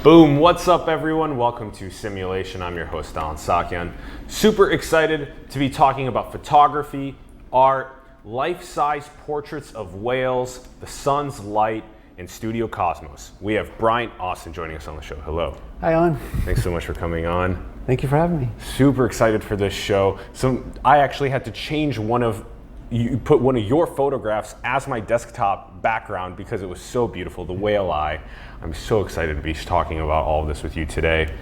Boom, what's up everyone? Welcome to Simulation. I'm your host, Alan Sakyan. Super excited to be talking about photography, art, life-size portraits of whales, the sun's light, and studio cosmos. We have Bryant Austin joining us on the show. Hello. Hi, Alan. Thanks so much for coming on. Thank you for having me. Super excited for this show. So I actually had to change you put one of your photographs as my desktop background because it was so beautiful, the whale eye. I'm so excited to be talking about all of this with you today.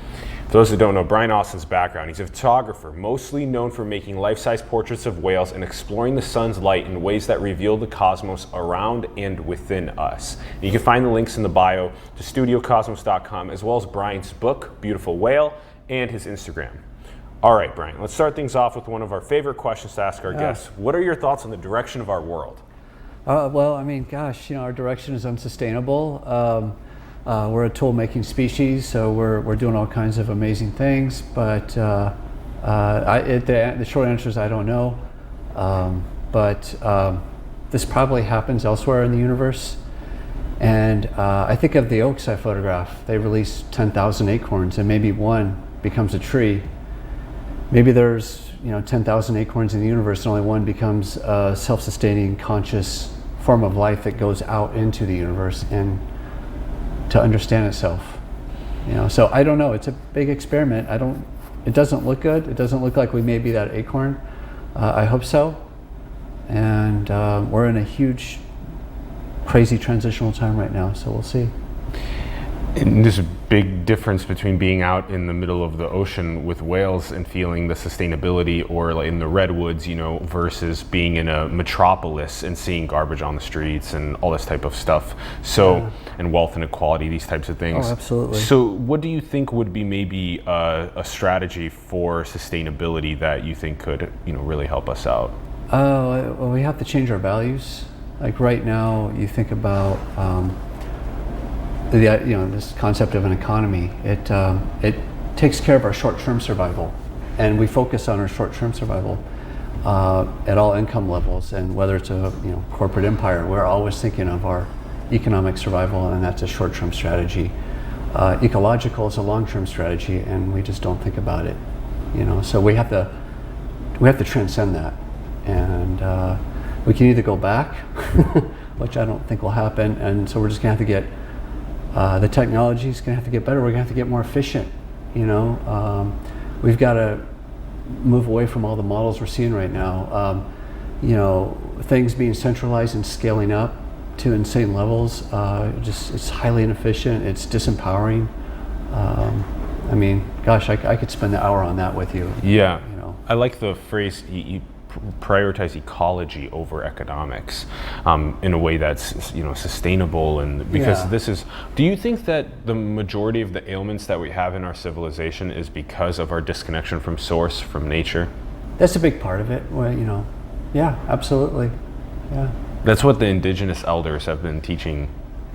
For those who don't know, Bryant Austin's background, he's a photographer, mostly known for making life-size portraits of whales and exploring the sun's light in ways that reveal the cosmos around and within us. And you can find the links in the bio to studiocosmos.com, as well as Bryant's book, Beautiful Whale, and his Instagram. All right, Bryant, let's start things off with one of our favorite questions to ask our guests. What are your thoughts on the direction of our world? Well, I mean, gosh, our direction is unsustainable. We're a tool-making species, so we're doing all kinds of amazing things. But the short answer is I don't know. But this probably happens elsewhere in the universe. And I think of the oaks I photograph. They release 10,000 acorns, and maybe one becomes a tree. Maybe there's 10,000 acorns in the universe, and only one becomes a self-sustaining, conscious form of life that goes out into the universe and to understand itself. So I don't know. It's a big experiment. It doesn't look good. It doesn't look like we may be that acorn. I hope so. And we're in a huge, crazy transitional time right now. So we'll see. And there's a big difference between being out in the middle of the ocean with whales and feeling the sustainability, or like in the redwoods, versus being in a metropolis and seeing garbage on the streets and all this type of stuff. So, and wealth inequality, these types of things. Oh, absolutely. So what do you think would be maybe a strategy for sustainability that you think could, really help us out? Well, we have to change our values. Like right now, you think about this concept of an economy. It takes care of our short-term survival, and we focus on our short-term survival at all income levels. And whether it's a corporate empire, we're always thinking of our economic survival, and that's a short-term strategy. Ecological is a long-term strategy, and we just don't think about it. So we have to transcend that, and we can either go back, which I don't think will happen, and so we're just gonna have to get. The technology is going to have to get better. We're going to have to get more efficient. We've got to move away from all the models we're seeing right now. Things being centralized and scaling up to insane levels. It's highly inefficient. It's disempowering. I mean, gosh, I could spend an hour on that with you. Yeah, I like the phrase you prioritize ecology over economics in a way that's sustainable, and because do you think that the majority of the ailments that we have in our civilization is because of our disconnection from source, from nature? That's a big part of it. Well, yeah, absolutely. Yeah, that's what the indigenous elders have been teaching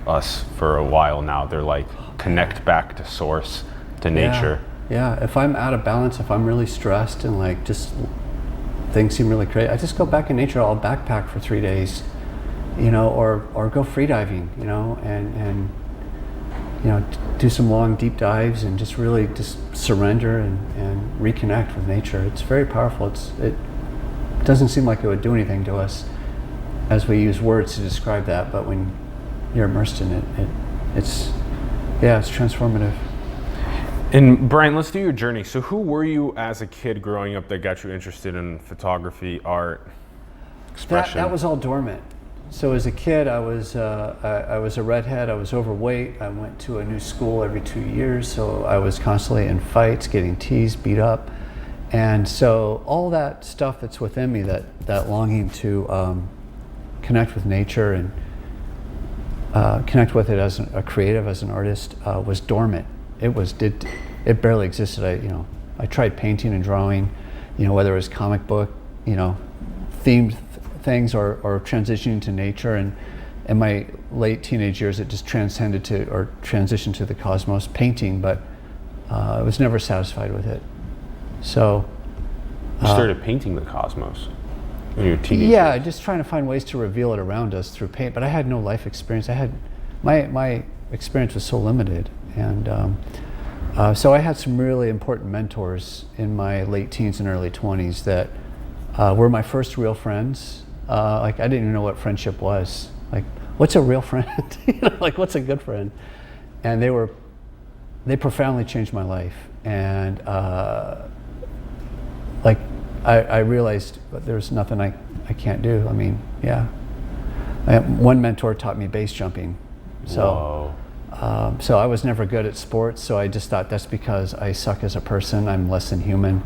us for a while now. They're like, connect back to source, to nature. Yeah, if I'm out of balance, if I'm really stressed and like just things seem really crazy, I just go back in nature. I'll backpack for 3 days, or go free diving, and do some long deep dives and just really just surrender and reconnect with nature. It's very powerful. It doesn't seem like it would do anything to us as we use words to describe that, but when you're immersed in it, it's transformative. And Brian, let's do your journey. So who were you as a kid growing up that got you interested in photography, art, expression? That was all dormant. So as a kid, I was a redhead. I was overweight. I went to a new school every 2 years, so I was constantly in fights, getting teased, beat up. And so all that stuff that's within me, that longing to connect with nature and connect with it as a creative, as an artist, was dormant. It barely existed. I tried painting and drawing, whether it was comic book, themed things or transitioning to nature. And in my late teenage years, it just transitioned to the cosmos, painting, but I was never satisfied with it. So you started painting the cosmos in your teenage Yeah, years. just trying to find ways to reveal it around us through paint. But I had no life experience. My experience was so limited, And so I had some really important mentors in my late teens and early 20s that were my first real friends. Like I didn't even know what friendship was. Like, what's a real friend? You know, like what's a good friend? And they profoundly changed my life. And like I realized there's nothing I can't do. I mean, yeah. One mentor taught me base jumping. So, so I was never good at sports. So I just thought that's because I suck as a person. I'm less than human.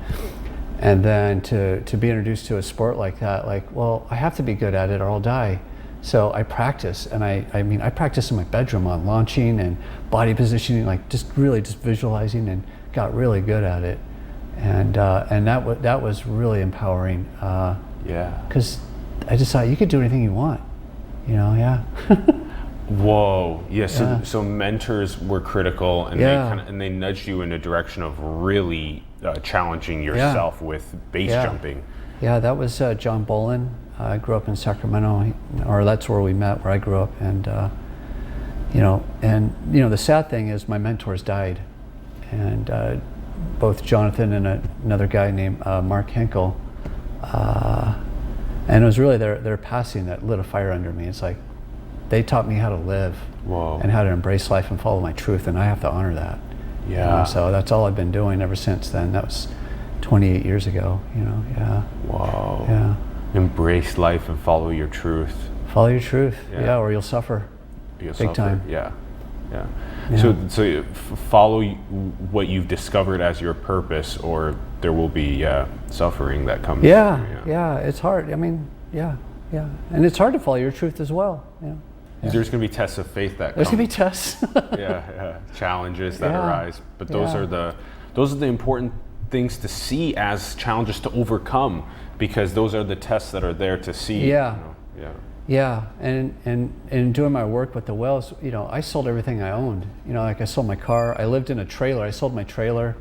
And then to be introduced to a sport like that, like, well, I have to be good at it or I'll die. So I practice, and I practice in my bedroom on launching and body positioning, like just visualizing, and got really good at it. And that was really empowering. Yeah. Because I just thought you could do anything you want, you know. Yeah. Whoa. Yeah. So mentors were critical, and they nudged you in a direction of really challenging yourself with base jumping. Yeah, that was John Bolin. I grew up in Sacramento, or that's where we met, where I grew up, and the sad thing is my mentors died, and both Jonathan and another guy named Mark Henkel, and it was really their passing that lit a fire under me. It's like they taught me how to live. Whoa. And how to embrace life and follow my truth, and I have to honor that. Yeah. So that's all I've been doing ever since then. That was 28 years ago. Yeah. Whoa. Yeah. Embrace life and follow your truth. Follow your truth, or you'll suffer. Big time. Yeah. So you follow what you've discovered as your purpose, or there will be suffering that comes. Yeah. It's hard. I mean, yeah, and it's hard to follow your truth as well. Yeah. There's going to be tests of faith that There's come. going to be tests. Challenges that arise, but those are the important things to see as challenges to overcome, because those are the tests that are there to see. Yeah, and doing my work with the whales, I sold everything I owned. Like I sold my car. I lived in a trailer. I sold my trailer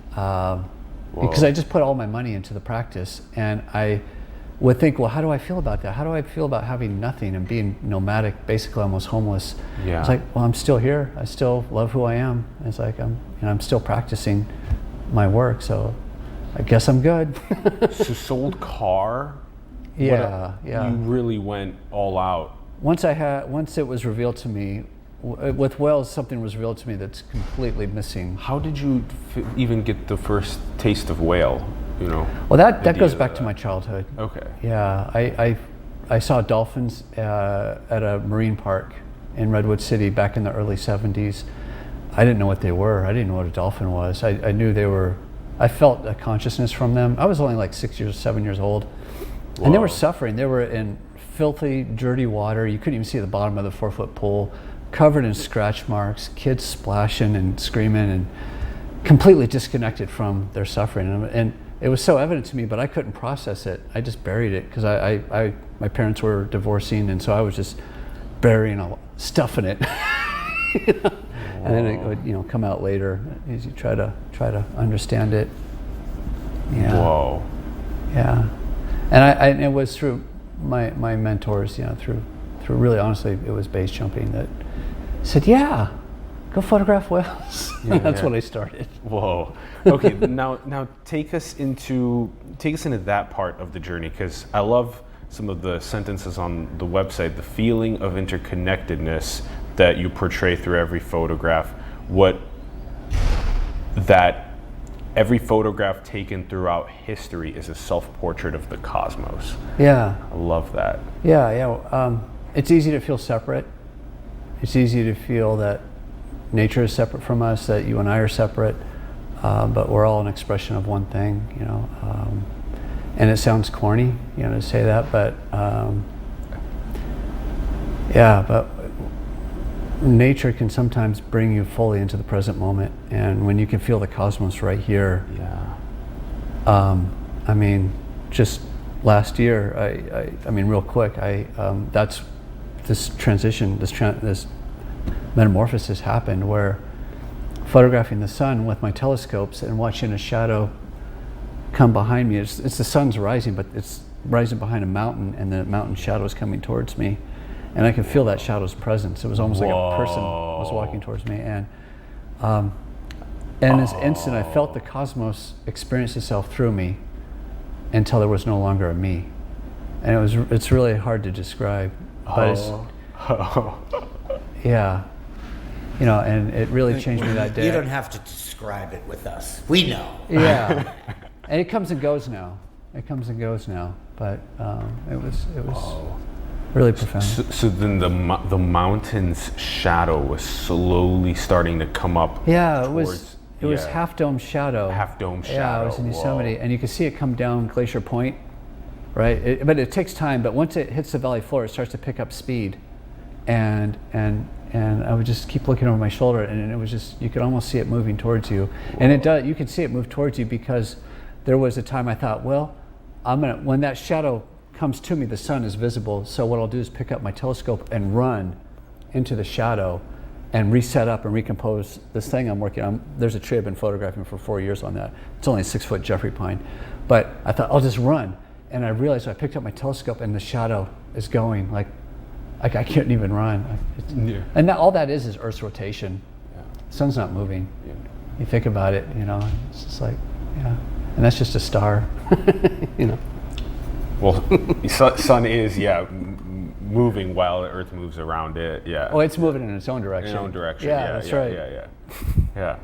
because I just put all my money into the practice. And I would think, well, how do I feel about that? How do I feel about having nothing and being nomadic, basically almost homeless? Yeah. It's like, well, I'm still here. I still love who I am. It's like I'm still practicing my work, so I guess I'm good. So sold car. Yeah. You really went all out. Once it was revealed to me, with whales, something was revealed to me that's completely missing. How did you even get the first taste of whale? Well, that goes back to my childhood. Okay. Yeah, I saw dolphins at a marine park in Redwood City back in the early 70s. I didn't know what they were. I didn't know what a dolphin was. I knew they were. I felt a consciousness from them. I was only like 7 years old. Whoa. And they were suffering. They were in filthy, dirty water. You couldn't even see the bottom of the 4-foot pool, covered in scratch marks, kids splashing and screaming, and completely disconnected from their suffering. And it was so evident to me, but I couldn't process it. I just buried it because my parents were divorcing, and so I was just burying stuff in it. And then it would come out later as you try to understand it. Yeah. Whoa. Yeah. And it was through my mentors, through really, honestly, it was base jumping that said, go photograph whales. That's when I started. Whoa. Okay. now take us into that part of the journey, because I love some of the sentences on the website, the feeling of interconnectedness that you portray through every photograph, that every photograph taken throughout history is a self-portrait of the cosmos. Yeah. I love that. Yeah. It's easy to feel separate. It's easy to feel that nature is separate from us, that you and I are separate, but we're all an expression of one thing, and it sounds corny, to say that, but but nature can sometimes bring you fully into the present moment, and when you can feel the cosmos right here. Just last year, real quick, that's this transition, this metamorphosis happened where photographing the sun with my telescopes and watching a shadow come behind me. It's the sun's rising, but it's rising behind a mountain, and the mountain shadow is coming towards me. And I could feel that shadow's presence. It was almost like a person was walking towards me. And And in this instant, I felt the cosmos experience itself through me until there was no longer a me. And it's really hard to describe. But yeah. You know, and it really changed me that day. You don't have to describe it with us. We know. Yeah. And it comes and goes now. But it was really profound. So then the mountain's shadow was slowly starting to come up. Yeah, it was Half Dome shadow. Half Dome shadow. Yeah, I was in Yosemite, and you could see it come down Glacier Point, right? But it takes time. But once it hits the valley floor, it starts to pick up speed, and I would just keep looking over my shoulder, and it was just, you could almost see it moving towards you. Whoa. And it does. You could see it move towards you because there was a time I thought, well, when that shadow comes to me, the sun is visible. So what I'll do is pick up my telescope and run into the shadow and reset up and recompose this thing I'm working on. There's a tree I've been photographing for 4 years on that. It's only a 6-foot Jeffrey pine. But I thought, I'll just run. And I realized I picked up my telescope and the shadow is going like I couldn't even run. And all that is Earth's rotation. Yeah. The sun's not moving. Yeah. You think about it, you know, it's just like, yeah. And that's just a star, you know. Well, sun is, moving while the Earth moves around it. Yeah. Oh, it's moving in its own direction. Yeah, that's right. Yeah.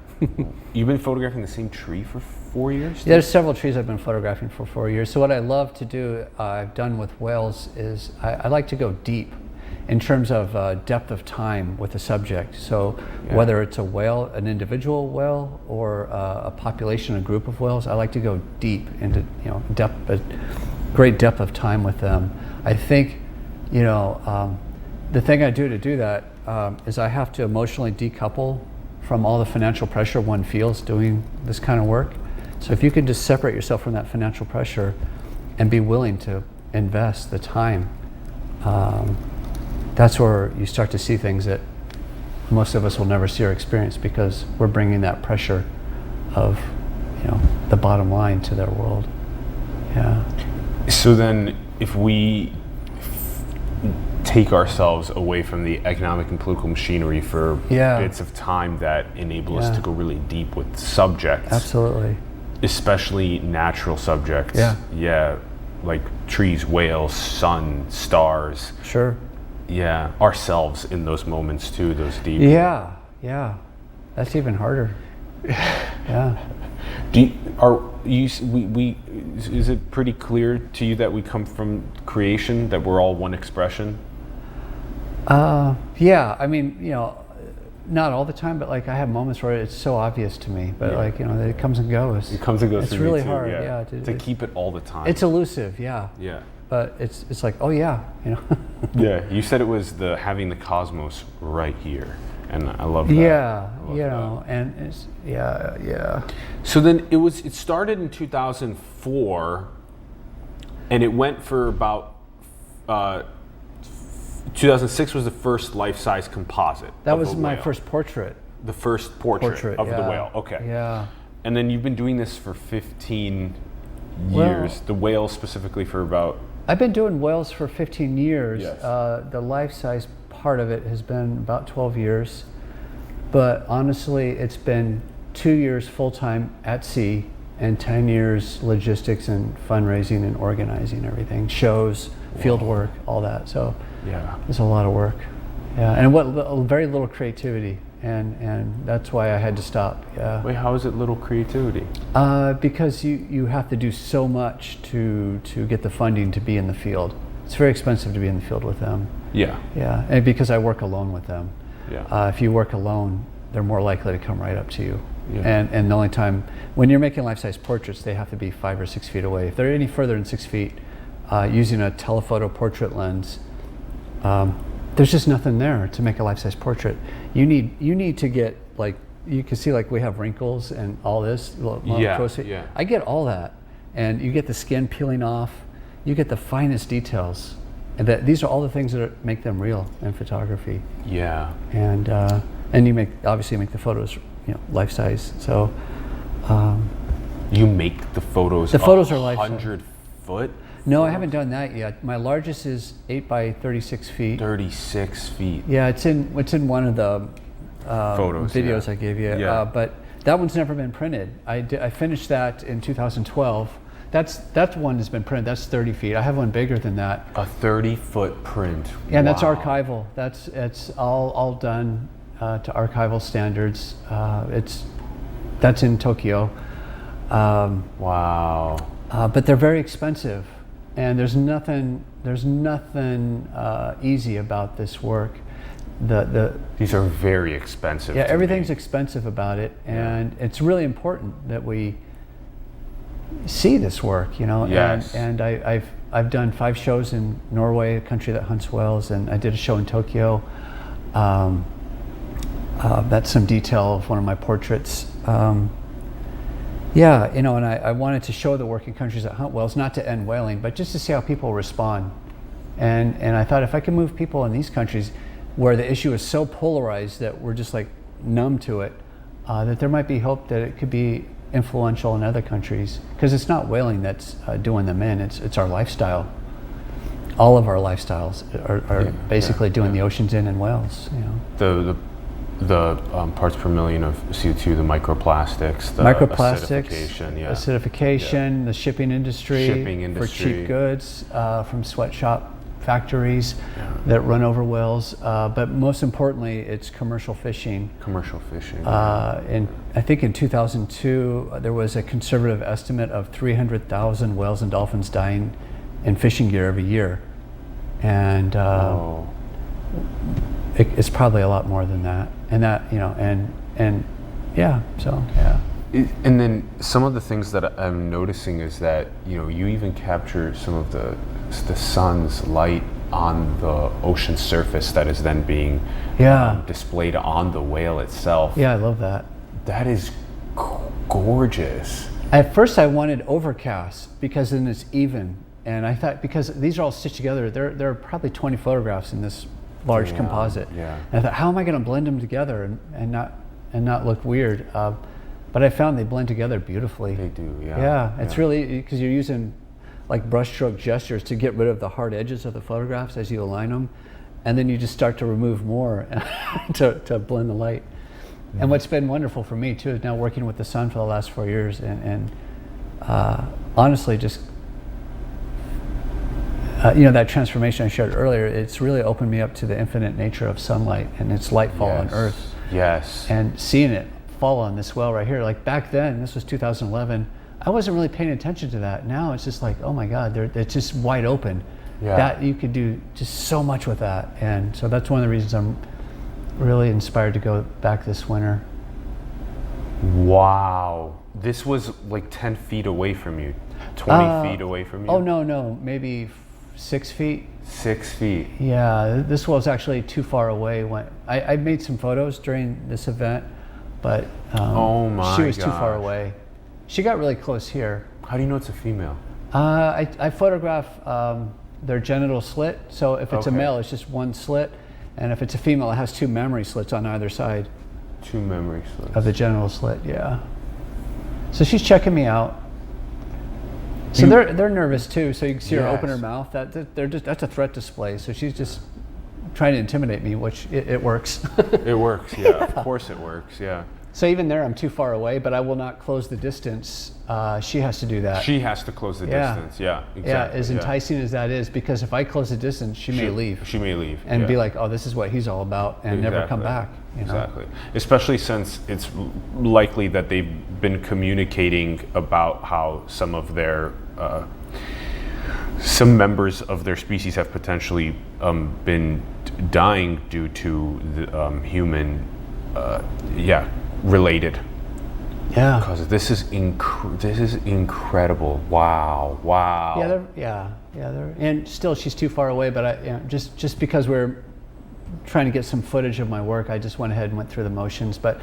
You've been photographing the same tree for 4 years? Yeah, there's several trees I've been photographing for 4 years. So what I love to do, I've done with whales, is I like to go deep in terms of depth of time with the subject. So whether it's a whale, an individual whale, or a population, a group of whales, I like to go deep into, you know, great depth of time with them. I think, you know, the thing I do to do that is I have to emotionally decouple from all the financial pressure one feels doing this kind of work. So if you can just separate yourself from that financial pressure and be willing to invest the time, that's where you start to see things that most of us will never see or experience, because we're bringing that pressure of, you know, the bottom line to their world. Yeah. So then if we take ourselves away from the economic and political machinery for bits of time that enable us to go really deep with subjects. Absolutely. Especially natural subjects. Yeah. Like trees, whales, sun, stars. Sure. Yeah. Ourselves in those moments too, those deep. Yeah. That's even harder. Yeah. Is it pretty clear to you that we come from creation, that we're all one expression? Yeah, I mean, you know, not all the time, but like I have moments where it's so obvious to me, but like, you know, it comes and goes. It comes and goes. It's for really me too, hard, to keep it all the time. It's elusive, yeah. But it's like, oh yeah, you know. Yeah, you said it was having the cosmos right here, and I love that. Yeah, you know, and it's yeah. So then it started in 2004, and it went for about 2006 was the first life-size composite. That was my first portrait. The first portrait of the whale. Okay. Yeah. And then you've been doing this for 15 years. The whale specifically for about. I've been doing whales for 15 years. Yes. The life-size part of it has been about 12 years. But honestly, it's been 2 years full-time at sea and 10 years logistics and fundraising and organizing everything, shows, field work, all that. So it's a lot of work. Yeah, and very little creativity. And that's why I had to stop. Yeah. Wait, how is it little creativity? Because you have to do so much to get the funding to be in the field. It's very expensive to be in the field with them. Yeah. Yeah, and because I work alone with them. Yeah. If you work alone, they're more likely to come right up to you. Yeah. And the only time when you're making life-size portraits, they have to be 5 or 6 feet away. If they're any further than 6 feet, using a telephoto portrait lens, there's just nothing there to make a life-size portrait. You need to get, like, you can see, like, we have wrinkles and all this. I get all that, and you get the skin peeling off. You get the finest details, and these are all the things that make them real in photography. Yeah. And you obviously make the photos, you know, life-size. So. You make the photos. The photos are life-size. 100 foot. No, I haven't done that yet. My largest is 8 by 36 feet. 36 feet. Yeah, it's in one of the Photos, videos yeah. I gave you. Yeah. But that one's never been printed. I finished that in 2012. That one has been printed. That's 30 feet. I have one bigger than that. A 30-foot print. Yeah, and that's Wow. archival. It's all done to archival standards. That's in Tokyo. Wow. But they're very expensive, and there's nothing easy about this work. These are very expensive. Yeah, to everything's me. expensive about it, and it's really important that we see this work, you know. Yes. And I've done 5 shows in Norway, a country that hunts whales, and I did a show in Tokyo. That's some detail of one of my portraits. Yeah, you know, and I wanted to show the work in countries that hunt whales, not to end whaling, but just to see how people respond. And I thought if I could move people in these countries where the issue is so polarized that we're just like numb to it, that there might be hope that it could be influential in other countries. Because it's not whaling that's doing them in, it's our lifestyle. All of our lifestyles are basically doing the oceans in and whales, you know. The parts per million of CO2, the microplastics, the acidification, the shipping industry for cheap goods from sweatshop factories that run over whales. But most importantly, it's commercial fishing. Commercial fishing. And I think in 2002, there was a conservative estimate of 300,000 whales and dolphins dying in fishing gear every year. And it's probably a lot more than that. And that, you know, and yeah, so yeah. And then some of the things that I'm noticing is that, you know, you even capture some of the sun's light on the ocean surface that is then being displayed on the whale itself. Yeah, I love that. That is gorgeous. At first I wanted overcast because then it's even. And I thought, because these are all stitched together, there are probably 20 photographs in this large composite. Yeah. And I thought, how am I going to blend them together and not look weird? But I found they blend together beautifully. They do, yeah. Yeah, it's really, because you're using like brushstroke gestures to get rid of the hard edges of the photographs as you align them, and then you just start to remove more to blend the light. Mm-hmm. And what's been wonderful for me too is now working with the sun for the last 4 years, and honestly, just you know, that transformation I shared earlier, it's really opened me up to the infinite nature of sunlight and its lightfall on Earth. Yes. And seeing it fall on this whale right here, like back then, this was 2011, I wasn't really paying attention to that. Now it's just like, oh my God, it's just wide open. Yeah. That you could do just so much with that. And so that's one of the reasons I'm really inspired to go back this winter. Wow. This was like 10 feet away from you, 20 feet away from you? Oh, no, maybe 6 feet. 6 feet. Yeah, this was actually too far away. When I made some photos during this event, but she was too far away. She got really close here. How do you know it's a female? I photograph their genital slit, so if it's a male, it's just one slit, and if it's a female, it has 2 memory slits on either side. 2 memory slits. Of the genital slit, yeah. So she's checking me out. So they're nervous too. So you can see her open her mouth. That's a threat display. So she's just trying to intimidate me, which it works. It works, yeah. Of course it works, yeah. So even there, I'm too far away, but I will not close the distance. She has to do that. She has to close the distance, yeah, exactly. Yeah, as enticing as that is, because if I close the distance, she may leave. She may leave. And be like, oh, this is what he's all about, and never come back. You know? Exactly. Especially since it's likely that they've been communicating about how some of their, some members of their species have potentially been dying due to the human, related. Yeah. Because this is incredible. Wow. Yeah, and still she's too far away. But just because we're trying to get some footage of my work, I just went ahead and went through the motions. But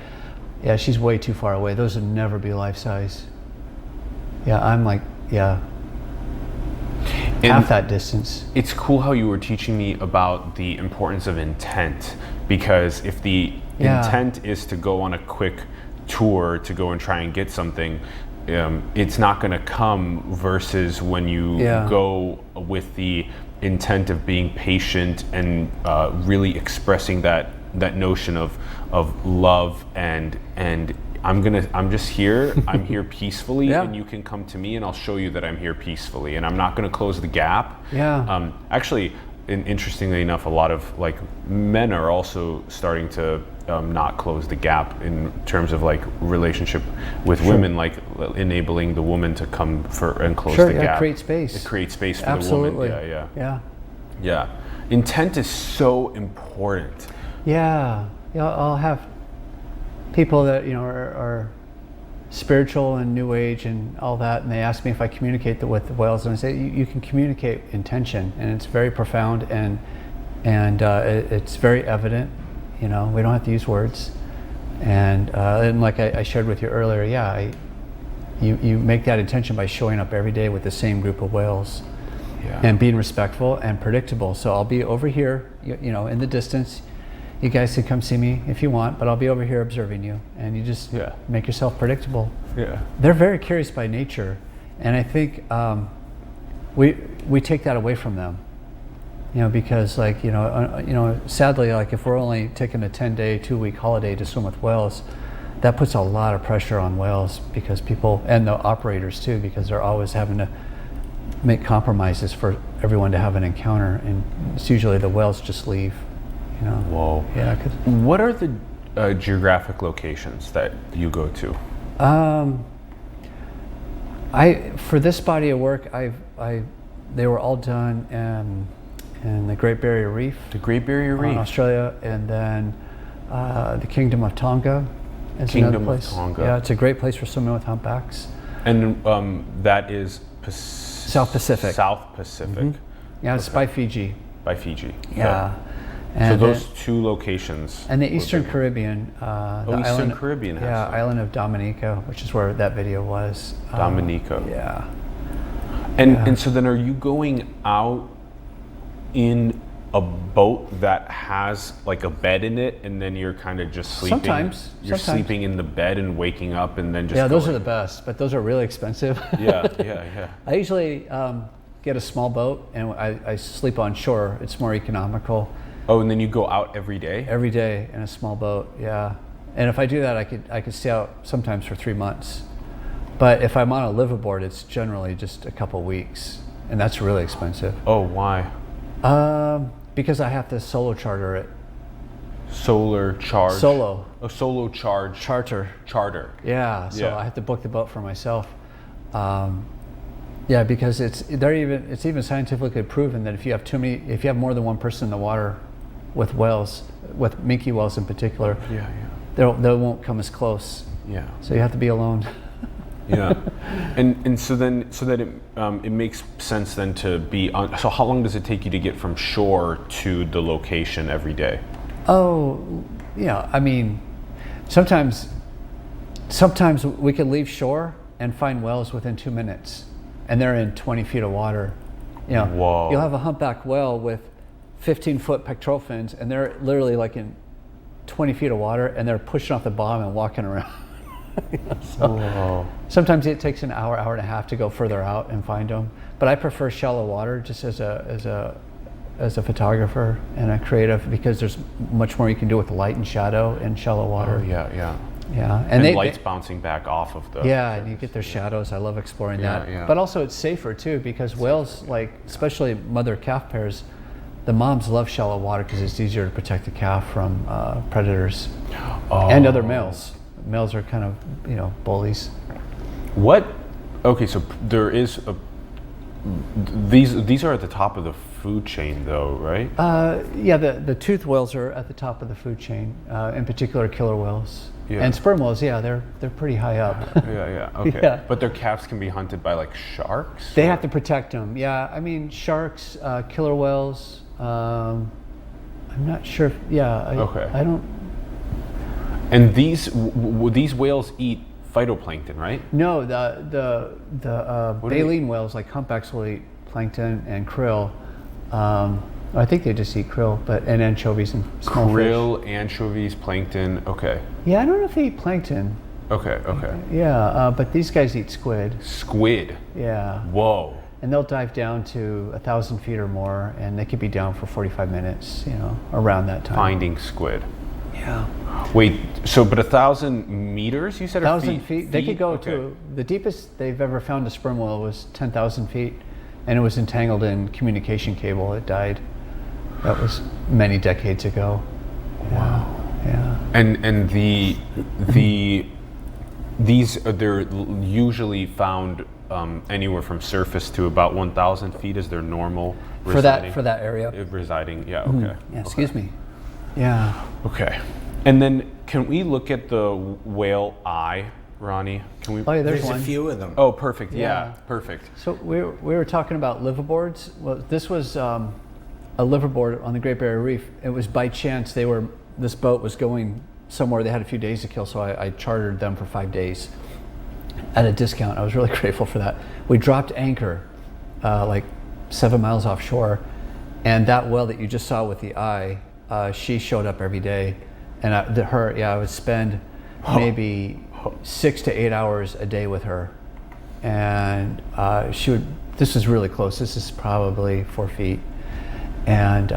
yeah, she's way too far away. Those would never be life size. Yeah, I'm like, half that distance. It's cool how you were teaching me about the importance of intent, because if the intent is to go on a quick tour to go and try and get something, it's not going to come, versus when you go with the intent of being patient and really expressing that that notion of love and I'm just here. I'm here peacefully, Yeah. and you can come to me, and I'll show you that I'm here peacefully, and I'm not going to close the gap. Yeah. Actually, interestingly enough, a lot of like men are also starting to not close the gap in terms of like relationship with women, like enabling the woman to come and close the gap. Create space. It creates space for Absolutely. the woman. Yeah. Yeah. Intent is so important. Yeah. I'll have people that are spiritual and new age and all that, and they ask me if I communicate with the whales, and I say you can communicate intention, and it's very profound, and it's very evident. We don't have to use words, and like I shared with you earlier, you make that intention by showing up every day with the same group of whales, and being respectful and predictable. So I'll be over here, in the distance. You guys can come see me if you want, but I'll be over here observing you, and you just make yourself predictable. Yeah. They're very curious by nature, and I think we take that away from them. Because sadly, like if we're only taking a 10-day, 2-week holiday to swim with whales, that puts a lot of pressure on whales, because people, and the operators too, because they're always having to make compromises for everyone to have an encounter, and it's usually the whales just leave. Whoa. Yeah. What are the geographic locations that you go to? For this body of work, they were all done in the Great Barrier Reef. The Great Barrier Reef. In Australia, and then the Kingdom of Tonga. Kingdom of Tonga. Yeah, it's a great place for swimming with humpbacks. And that is South Pacific. South Pacific. Mm-hmm. Yeah, it's by Fiji. By Fiji. Yeah. And so those two locations. And the Eastern Caribbean. Eastern Caribbean has some. Island of Dominica, which is where that video was. Dominica. Yeah. And so then are you going out in a boat that has like a bed in it, and then you're kind of just sleeping? Sometimes. Sleeping in the bed and waking up and then just those are the best, but those are really expensive. Yeah. I usually get a small boat, and I sleep on shore. It's more economical. Oh, and then you go out every day? Every day in a small boat, yeah. And if I do that, I could stay out sometimes for 3 months. But if I'm on a liveaboard, it's generally just a couple weeks, and that's really expensive. Oh, why? Because I have to solo charter it. Solar charge? Solo. Oh, solo charge. Charter. Yeah, so I have to book the boat for myself. Because it's even scientifically proven that if you have more than one person in the water with whales, with minke whales in particular, they won't come as close. Yeah. So you have to be alone. Yeah. And so that it makes sense then to be on. So how long does it take you to get from shore to the location every day? Oh, I mean, sometimes we can leave shore and find whales within 2 minutes, and they're in 20 feet of water. Whoa. You'll have a humpback whale with 15-foot pectoral fins, and they're literally like in 20 feet of water, and they're pushing off the bottom and walking around. Sometimes it takes an hour and a half to go further out and find them. But I prefer shallow water just as a photographer and a creative, because there's much more you can do with light and shadow in shallow water. Oh, yeah. And lights bouncing back off of the. Yeah, and you get their shadows. I love exploring that. Yeah. But also it's safer too, because whales, like especially mother-calf pairs, the moms love shallow water because it's easier to protect the calf from predators and other males. Males are kind of, bullies. Okay, so there is these are at the top of the food chain though, right? The toothed whales are at the top of the food chain, in particular killer whales. Yeah. And sperm whales, they're pretty high up. Okay. Yeah. But their calves can be hunted by like sharks? They have to protect them. Yeah, I mean sharks, killer whales. I'm not sure. Okay. I don't. And these whales eat phytoplankton, right? No, the baleen whales, like humpbacks, will eat plankton and krill. I think they just eat krill, and anchovies and small krill, fish. anchovies, plankton. Okay. Yeah, I don't know if they eat plankton. Okay. Yeah, but these guys eat squid. Squid. Yeah. Whoa. And they'll dive down to 1,000 feet or more, and they could be down for 45 minutes, around that time. Finding squid. Yeah. Wait, so but 1,000 meters, you said? Or 1,000 feet. They could go Okay. to, the deepest they've ever found a sperm whale was 10,000 feet, and it was entangled in communication cable. It died. That was many decades ago. Wow. Yeah. And they're usually found anywhere from surface to about 1,000 feet is their normal For that area. residing. Yeah. Okay. Yeah, excuse me. Yeah. Okay. And then can we look at the whale eye, Ronnie? Can we? Oh, yeah, there's There's one. a few of them. Oh, perfect. Yeah. Yeah. Perfect. So we were talking about liveaboards. Well, this was a liveaboard on the Great Barrier Reef. It was by chance this boat was going somewhere. They had a few days to kill, so I chartered them for 5 days at a discount. I was really grateful for that. We dropped anchor like 7 miles offshore, and that whale that you just saw with the eye, she showed up every day, and I would spend maybe 6 to 8 hours a day with her, and this is really close. This is probably 4 feet, and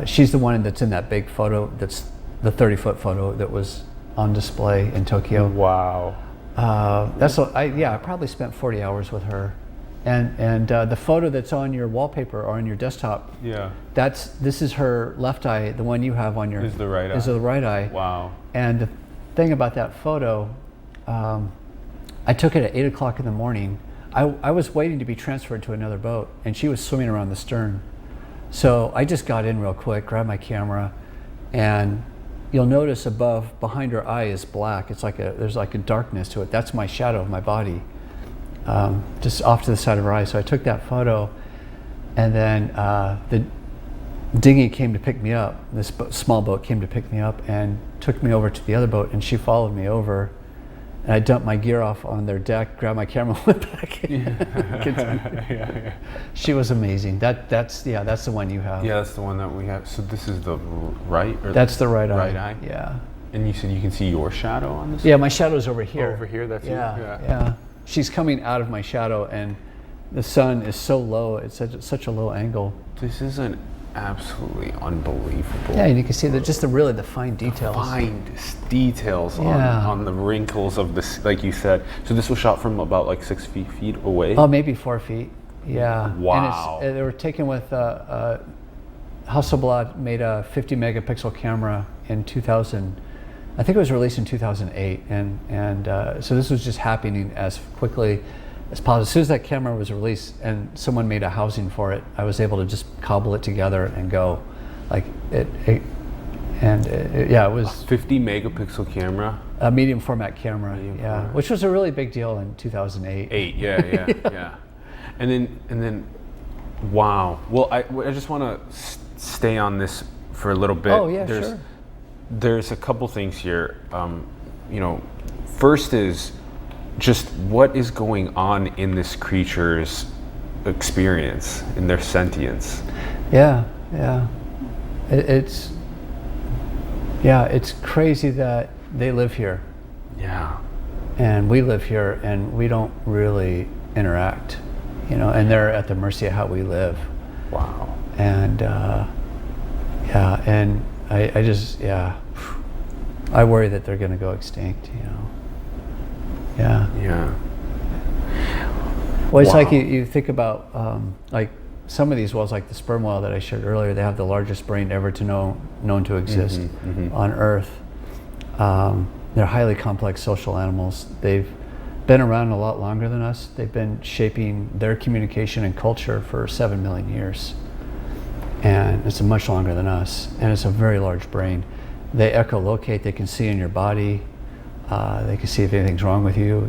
she's the one that's in that big photo. That's the 30-foot photo that was on display in Tokyo. Wow. I probably spent 40 hours with her, and the photo that's on your wallpaper or on your desktop. Yeah. This is her left eye. The one you have on your Is the right eye. Is the right eye. Wow. And the thing about that photo, I took it at 8 o'clock in the morning. I was waiting to be transferred to another boat, and she was swimming around the stern. So I just got in real quick, grabbed my camera, and you'll notice behind her eye is black. It's there's like a darkness to it. That's my shadow of my body, just off to the side of her eye. So I took that photo, and then the dinghy came to pick me up. This small boat came to pick me up and took me over to the other boat, and she followed me over. And I dumped my gear off on their deck, grabbed my camera, went back in. Yeah. She was amazing. That's the one you have. Yeah, that's the one that we have. So this is the right? Or That's the right eye. right eye? Yeah. And you said you can see your shadow on this? Yeah, my shadow's over here. Oh, over here, that's you? Yeah, yeah. She's coming out of my shadow, and the sun is so low. It's at such a low angle. This is an absolutely unbelievable. Yeah, and you can see the fine details. Fine details Yeah. on the wrinkles of this, like you said. So this was shot from about like 6 feet away? Oh, maybe 4 feet. Yeah. Wow. And they were taken with Hasselblad made a 50 megapixel camera in 2000. I think it was released in 2008, and so this was just happening as quickly as possible. As soon as that camera was released and someone made a housing for it, I was able to just cobble it together and go, like it was 50 megapixel camera? a medium format camera, format. which was a really big deal in 2008. Yeah. And then, wow. Well, I just want to stay on this for a little bit. Oh yeah, sure. There's a couple things here. First is just what is going on in this creature's experience, in their sentience. Yeah. It's crazy that they live here. Yeah. And we live here, and we don't really interact, and they're at the mercy of how we live. Wow. And and I just, I worry that they're going to go extinct, Yeah. Well, it's like you think about, like some of these whales, like the sperm whale that I shared earlier, they have the largest brain ever known to exist on Earth. They're highly complex social animals. They've been around a lot longer than us. They've been shaping their communication and culture for 7 million years. And it's much longer than us. And it's a very large brain. They echolocate, they can see in your body. They can see if anything's wrong with you.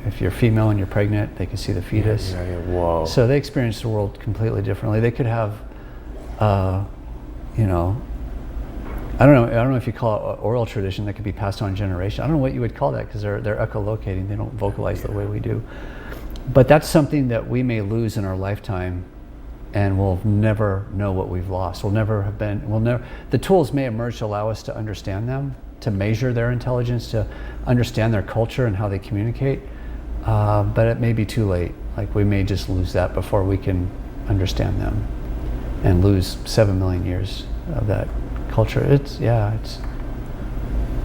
If you're female and you're pregnant, they can see the fetus. Yeah. Whoa. So they experience the world completely differently. They could have, I don't know if you call it oral tradition that could be passed on generation. I don't know what you would call that, because they're echolocating. They don't vocalize the way we do. But that's something that we may lose in our lifetime, and we'll never know what we've lost. The tools may emerge to allow us to understand them, to measure their intelligence, to understand their culture and how they communicate. But it may be too late. Like, we may just lose that before we can understand them, and lose 7 million years of that culture.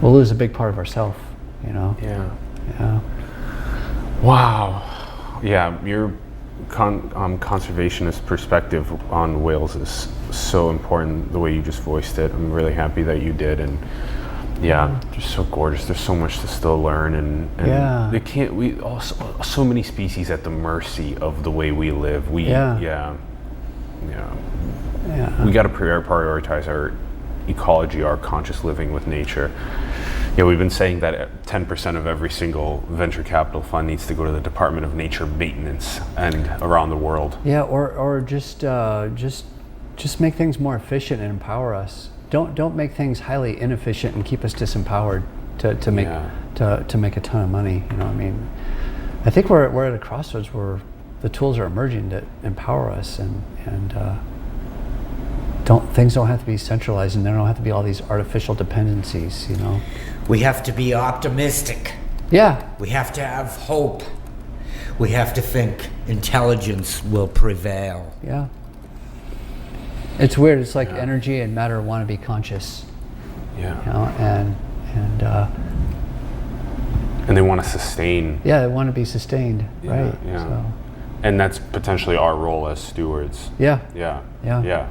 we'll lose a big part of ourselves, you know? Yeah. Yeah. Wow. Yeah, your conservationist perspective on whales is so important, the way you just voiced it. I'm really happy that you did, and yeah, they're so gorgeous. There's so much to still learn, and Yeah. they can't. We also so many species at the mercy of the way we live. Yeah. We got to prioritize our ecology, our conscious living with nature. Yeah, we've been saying that 10% of every single venture capital fund needs to go to the Department of Nature Maintenance and around the world. Yeah, or just make things more efficient and empower us. Don't make things highly inefficient and keep us disempowered to make a ton of money. You know, I mean, I think we're at a crossroads where the tools are emerging that empower us, and things don't have to be centralized, and there don't have to be all these artificial dependencies. You know, We have to be optimistic. yeah, We have to have hope. We have to think intelligence will prevail. yeah. It's weird. It's like energy and matter want to be conscious. Yeah. You know, And they want to sustain. yeah, they want to be sustained, right? Yeah. So, And that's potentially our role as stewards. yeah. Yeah. Yeah. Yeah.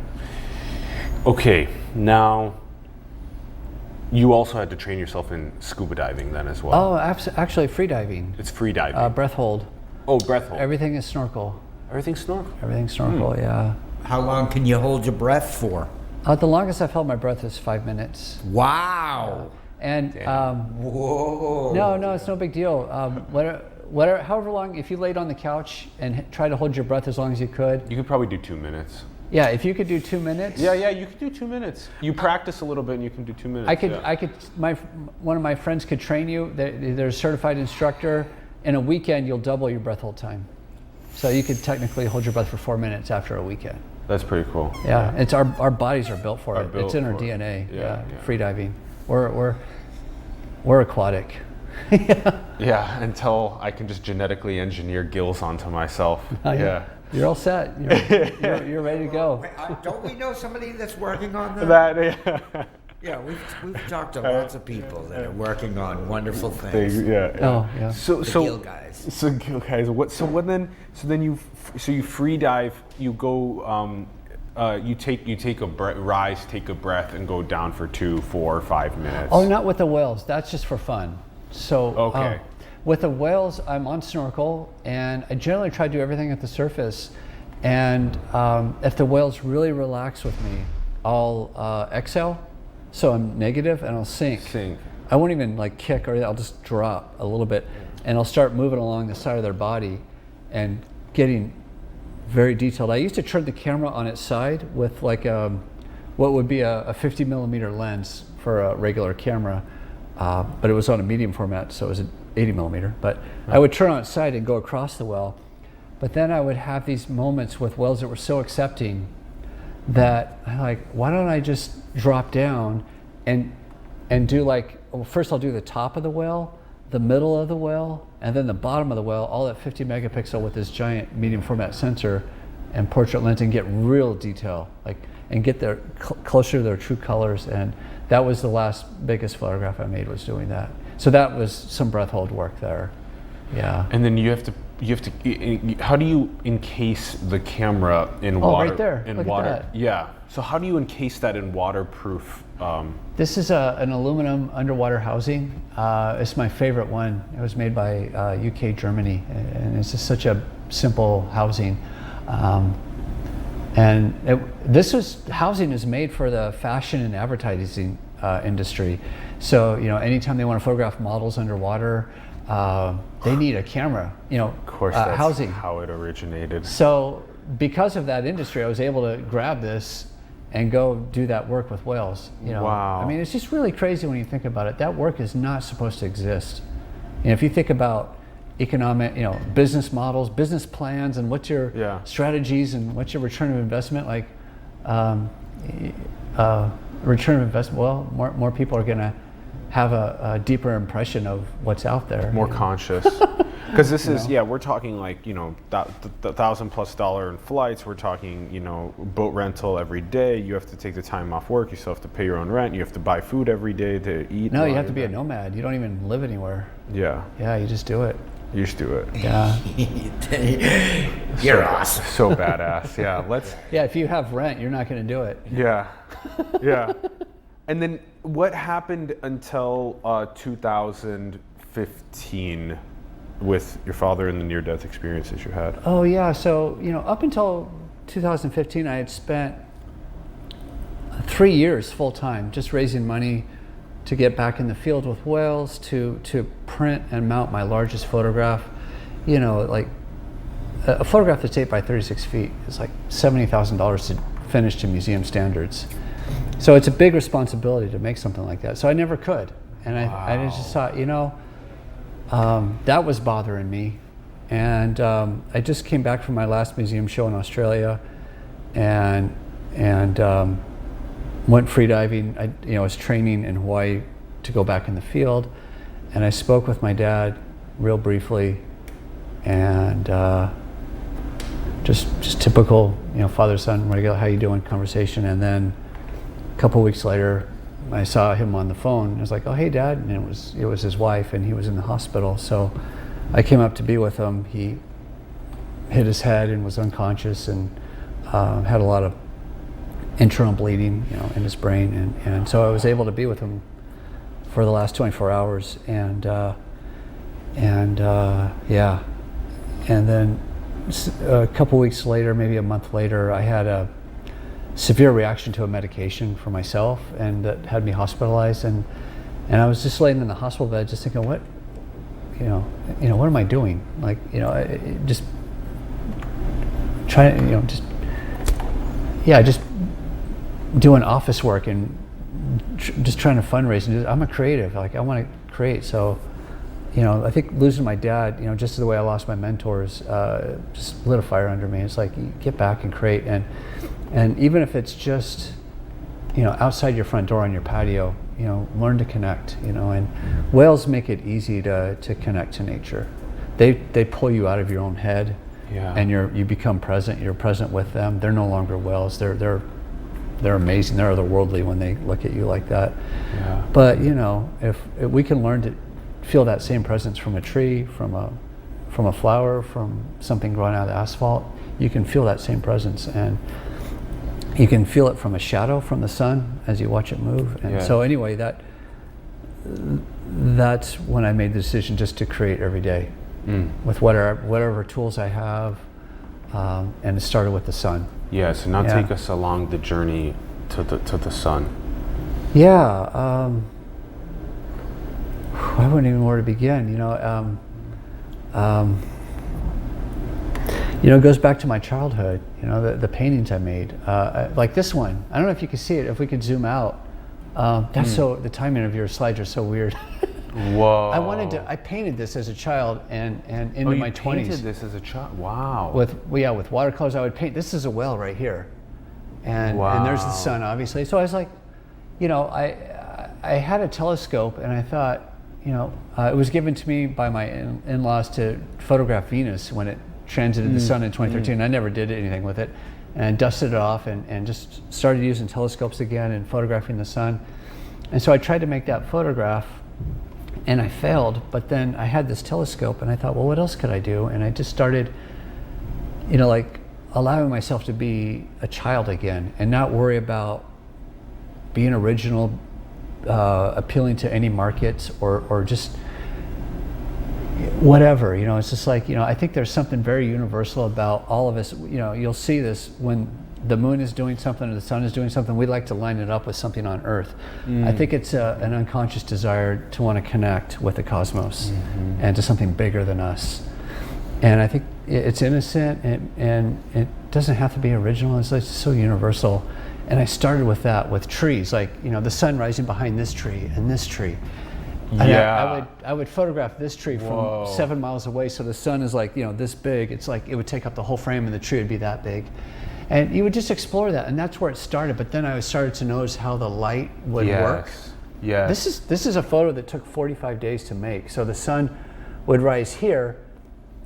Okay, now you also had to train yourself in scuba diving then as well. Oh, actually, free diving, It's free diving. breath hold. Oh, breath hold. Everything is snorkel. Everything's snorkel. Everything's snorkel. Yeah. How long can you hold your breath for? The longest I've held my breath is 5 minutes. Wow. And Whoa. no, it's no big deal. However long, if you laid on the couch and try to hold your breath as long as you could. You could probably do 2 minutes. Yeah, if you could do 2 minutes. Yeah, you could do 2 minutes. You practice a little bit and you can do 2 minutes. I could. One of my friends could train you. They're a certified instructor. In a weekend, you'll double your breath hold time. So you could technically hold your breath for 4 minutes after a weekend. That's pretty cool. Yeah, it's our bodies are built for it. It's in our for it. DNA. Yeah. Free diving. We're aquatic. Yeah, until I can just genetically engineer gills onto myself. Yeah. You're all set. You're ready to go. Wait, don't we know somebody that's working on that? Yeah, we've talked to lots of people that are working on wonderful things. Oh, yeah. The gill guys. So gill guys. So then you free dive. You go. You take a rise, take a breath, and go down for 2, 4, 5 minutes. Oh, not with the whales. That's just for fun. So Okay. with the whales, I'm on snorkel, and I generally try to do everything at the surface. And if the whales really relax with me, I'll exhale, so I'm negative, and I'll sink. I won't even like kick, or I'll just drop a little bit, and I'll start moving along the side of their body and getting very detailed. I used to turn the camera on its side with like what would be a 50 millimeter lens for a regular camera, but it was on a medium format, so it was an 80 millimeter. But I would turn on its side and go across the well. But then I would have these moments with whales that were so accepting that I'm like, why don't I just drop down and do like, well, first I'll do the top of the whale, the middle of the whale, and then the bottom of the whale, all at 50 megapixel with this giant medium format sensor and portrait lens, and get real detail, like, and get their closer to their true colors. And that was the last biggest photograph I made, was doing that. So that was some breath hold work there. Yeah. And then you have to. How do you encase the camera in water? Right there. In Look water. at that. Yeah. So how do you encase that in waterproof? This is an aluminum underwater housing. It's my favorite one. It was made by UK Germany, and it's just such a simple housing. This housing is made for the fashion and advertising industry. So anytime they want to photograph models underwater, they need a camera. Of course, that's housing. how it originated. So because of that industry, I was able to grab this and go do that work with whales. Wow. I mean, it's just really crazy when you think about it. That work is not supposed to exist. If you think about economic, business models, business plans, and what's your strategies and what's your return of investment, like return of investment, well, more people are going to have a deeper impression of what's out there. More conscious. Because this is, we're talking like, the $1,000+ in flights. We're talking, boat rental every day. You have to take the time off work. You still have to pay your own rent. You have to buy food every day to eat. No, you have to be a nomad. You don't even live anywhere. Yeah. Yeah, you just do it. You just do it. Yeah. You're awesome. So badass. Yeah. Yeah, if you have rent, you're not going to do it. Yeah. Yeah. And then what happened until 2015 with your father and the near-death experiences you had? Oh, yeah. So, up until 2015, I had spent 3 years full-time just raising money to get back in the field with whales, to print and mount my largest photograph. Like a photograph that's 8 by 36 feet is like $70,000 to finish to museum standards. So it's a big responsibility to make something like that. So I never could. And I just thought, that was bothering me. And I just came back from my last museum show in Australia and went freediving. I was training in Hawaii to go back in the field. And I spoke with my dad real briefly, and just typical, father-son, regular, how you doing conversation. And then a couple weeks later, I saw him on the phone. I was like, "Oh, hey, Dad," and it was his wife, and he was in the hospital. So I came up to be with him. He hit his head and was unconscious, and had a lot of internal bleeding, in his brain, and so I was able to be with him for the last 24 hours, and then a couple weeks later, maybe a month later, I had a severe reaction to a medication for myself, and that had me hospitalized, and I was just laying in the hospital bed, just thinking, what am I doing? Like, just trying, just doing office work and just trying to fundraise. And I'm a creative. Like, I want to create. So, I think losing my dad, just the way I lost my mentors, just lit a fire under me. It's like, you get back and create. And even if it's just, outside your front door on your patio, learn to connect, and whales make it easy to connect to nature. They pull you out of your own head. Yeah. And you become present. You're present with them. They're no longer whales. They're amazing. They're otherworldly when they look at you like that. Yeah. But if we can learn to feel that same presence from a tree, from a flower, from something growing out of the asphalt, you can feel that same presence, and you can feel it from a shadow from the sun as you watch it move. And so anyway, that's when I made the decision just to create every day. With whatever tools I have, and it started with the sun. Yeah, so now take us along the journey to the sun. Yeah, I wouldn't even know where to begin. It goes back to my childhood. The paintings I made, like this one. I don't know if you can see it. If we could zoom out, the timing of your slides are so weird. Whoa! I painted this as a child and into my 20s. You painted this as a child? Wow. With watercolors, I would paint. This is a whale right here, and there's the sun, obviously. So I was like, I had a telescope, and I thought, it was given to me by my in-laws to photograph Venus when it transited the sun in 2013. I never did anything with it, and dusted it off, and just started using telescopes again and photographing the sun. And so I tried to make that photograph, and I failed, but then I had this telescope, and I thought, well, what else could I do? And I just started, allowing myself to be a child again, and not worry about being original, appealing to any markets, or just whatever. It's just like, I think there's something very universal about all of us. You'll see this when the moon is doing something or the sun is doing something, we like to line it up with something on Earth. I think it's an unconscious desire to want to connect with the cosmos and to something bigger than us. And I think it's innocent, and it doesn't have to be original. It's like so universal. And I started with that, with trees, like, the sun rising behind this tree and this tree. And I would photograph this tree from 7 miles away, so the sun is like, this big. It's like it would take up the whole frame, and the tree would be that big. And you would just explore that, and that's where it started. But then I started to notice how the light would work. Yeah. This is a photo that took 45 days to make. So the sun would rise here,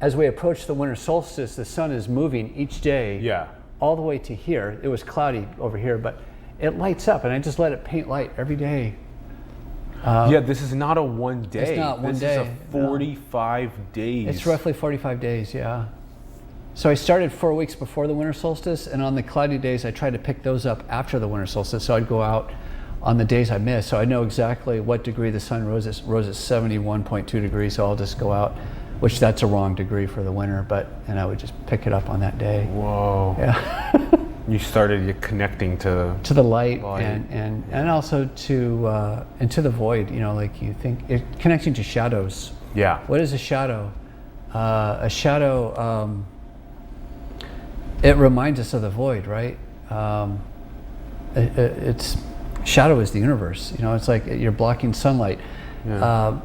as we approach the winter solstice, the sun is moving each day. Yeah. All the way to here. It was cloudy over here, but it lights up, and I just let it paint light every day. Yeah, this is not a one day. It's not one this day. This is a 45 days. It's roughly 45 days, yeah. So I started 4 weeks before the winter solstice, and on the cloudy days, I tried to pick those up after the winter solstice. So I'd go out on the days I missed. So I know exactly what degree the sun rose at 71.2 degrees. So I'll just go out, which that's a wrong degree for the winter, and I would just pick it up on that day. Whoa. Yeah. You started connecting to the light, and also to into the void. Like you think connecting to shadows. Yeah. What is a shadow? A shadow. It reminds us of the void, right? It's shadow is the universe. It's like you're blocking sunlight. Yeah.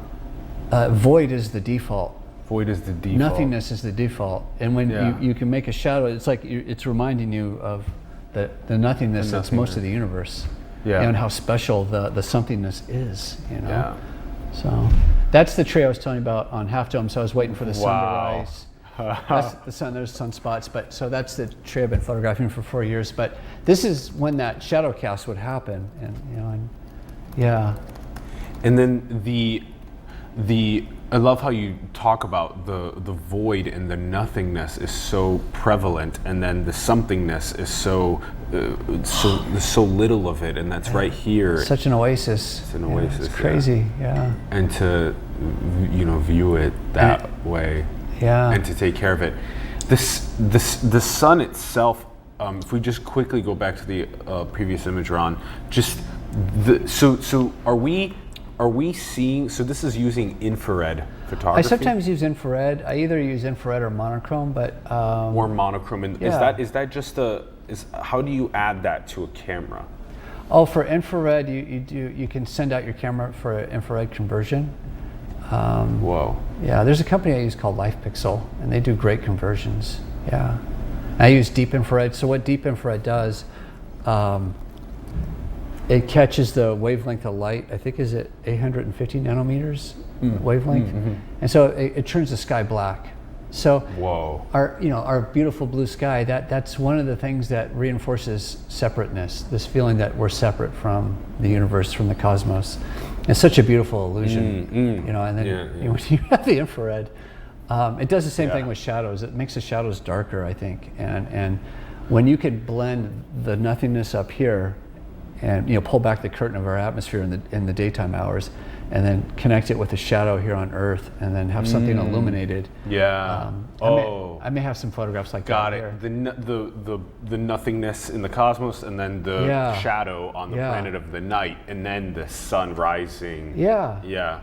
Void is the default. Void is the default. Nothingness is the default, and when you can make a shadow, it's like it's reminding you of the nothingness that's most of the universe. Yeah. And how special the somethingness is. Yeah. So that's the tree I was telling you about on Half Dome. So I was waiting for the sun to rise. That's the sun. There's sunspots, so that's the tree I've been photographing for 4 years. But this is when that shadow cast would happen, and yeah. And then the I love how you talk about the void and the nothingness is so prevalent, and then the somethingness is so there's so little of it, and that's right here. Such an oasis. It's an oasis. It's crazy, yeah. And to view it that way. Yeah. And to take care of it. The sun itself, if we just quickly go back to the previous image, Ron, so are we seeing, so this is using infrared photography? I sometimes use infrared. I either use infrared or monochrome, but or monochrome. And yeah. is that just how do you add that to a camera? Oh, for infrared, you can send out your camera for an infrared conversion. Whoa. Yeah, there's a company I use called LifePixel, and they do great conversions. Yeah. I use deep infrared. So what deep infrared does, it catches the wavelength of light. I think is it 850 nanometers wavelength, and so it turns the sky black. So whoa. Our beautiful blue sky. That's one of the things that reinforces separateness. This feeling that we're separate from the universe, from the cosmos. It's such a beautiful illusion, And then when you have the infrared, it does the same thing with shadows. It makes the shadows darker, I think. And when you could blend the nothingness up here, and pull back the curtain of our atmosphere in the daytime hours, and then connect it with the shadow here on Earth, and then have something illuminated. Yeah. I may have some photographs like Got that. it. Here. The nothingness in the cosmos, and then the shadow on the planet of the night, and then the sun rising. Yeah. Yeah.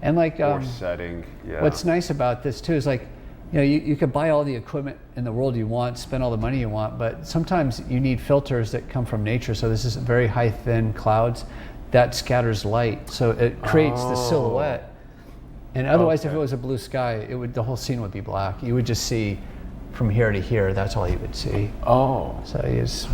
And like or setting. Yeah. What's nice about this too is like, you could buy all the equipment in the world you want, spend all the money you want, but sometimes you need filters that come from nature. So this is very high, thin clouds that scatters light, so it creates the silhouette. And otherwise, if it was a blue sky, the whole scene would be black. You would just see from here to here. That's all you would see. Oh. So it's.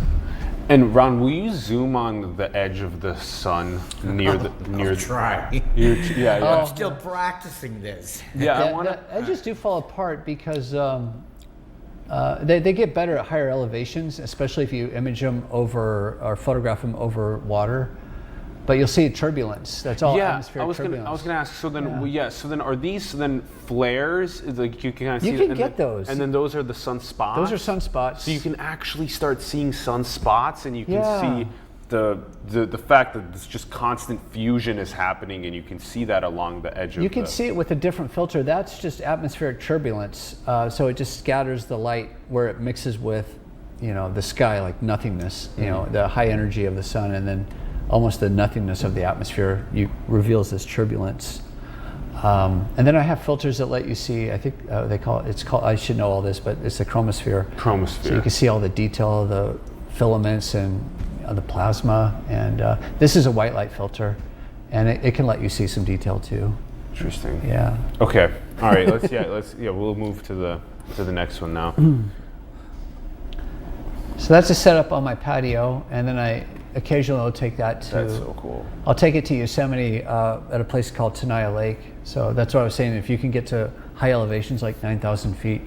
And Ron, will you zoom on the edge of the sun near the I'll try. Yeah. I'm still practicing this. Yeah, I want to. The edges do fall apart because they get better at higher elevations, especially if you image them over or photograph them over water. But you'll see turbulence. That's all atmospheric turbulence. I was gonna ask. So then, So then, are these flares? Like you can kind of see. You can get those. And then those are the sunspots. Those are sunspots. So you can actually start seeing sunspots, and you can see the fact that this just constant fusion is happening, and you can see that along the edge of. You can see it with a different filter. That's just atmospheric turbulence. So it just scatters the light where it mixes with, the sky, like nothingness. The high energy of the sun, and then almost the nothingness of the atmosphere reveals this turbulence. And then I have filters that let you see, I think I should know all this, but it's the chromosphere. Chromosphere. So you can see all the detail of the filaments and the plasma. And this is a white light filter, and it can let you see some detail too. Interesting. Yeah. Okay. All right. We'll move to the next one now. So that's a setup on my patio, and then occasionally I'll take that to. That's so cool. I'll take it to Yosemite at a place called Tenaya Lake. So that's what I was saying. If you can get to high elevations like 9,000 feet,